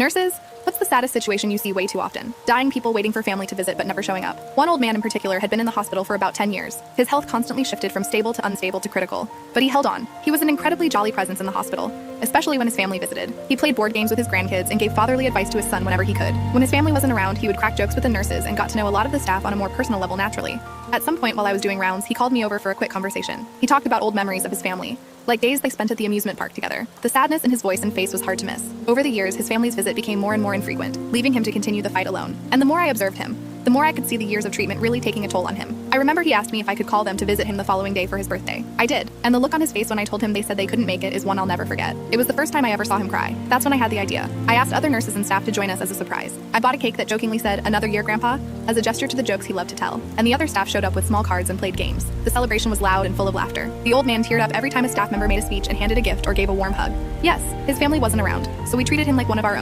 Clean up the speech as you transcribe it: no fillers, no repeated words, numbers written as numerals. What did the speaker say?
Nurses? What's the saddest situation you see way too often? Dying people waiting for family to visit but never showing up. One old man in particular had been in the hospital for about 10 years. His health constantly shifted from stable to unstable to critical. But he held on. He was an incredibly jolly presence in the hospital, especially when his family visited. He played board games with his grandkids and gave fatherly advice to his son whenever he could. When his family wasn't around, he would crack jokes with the nurses and got to know a lot of the staff on a more personal level naturally. At some point while I was doing rounds, he called me over for a quick conversation. He talked about old memories of his family, like days they spent at the amusement park together. The sadness in his voice and face was hard to miss. Over the years, his family's visit became more and more infrequent, leaving him to continue the fight alone. And the more I observed him, the more I could see the years of treatment really taking a toll on him. I remember he asked me if I could call them to visit him the following day for his birthday. I did, and the look on his face when I told him they said they couldn't make it is one I'll never forget. It was the first time I ever saw him cry. That's when I had the idea. I asked other nurses and staff to join us as a surprise. I bought a cake that jokingly said, "Another year, Grandpa," as a gesture to the jokes he loved to tell. And the other staff showed up with small cards and played games. The celebration was loud and full of laughter. The old man teared up every time a staff member made a speech and handed a gift or gave a warm hug. Yes, his family wasn't around, so we treated him like one of our own.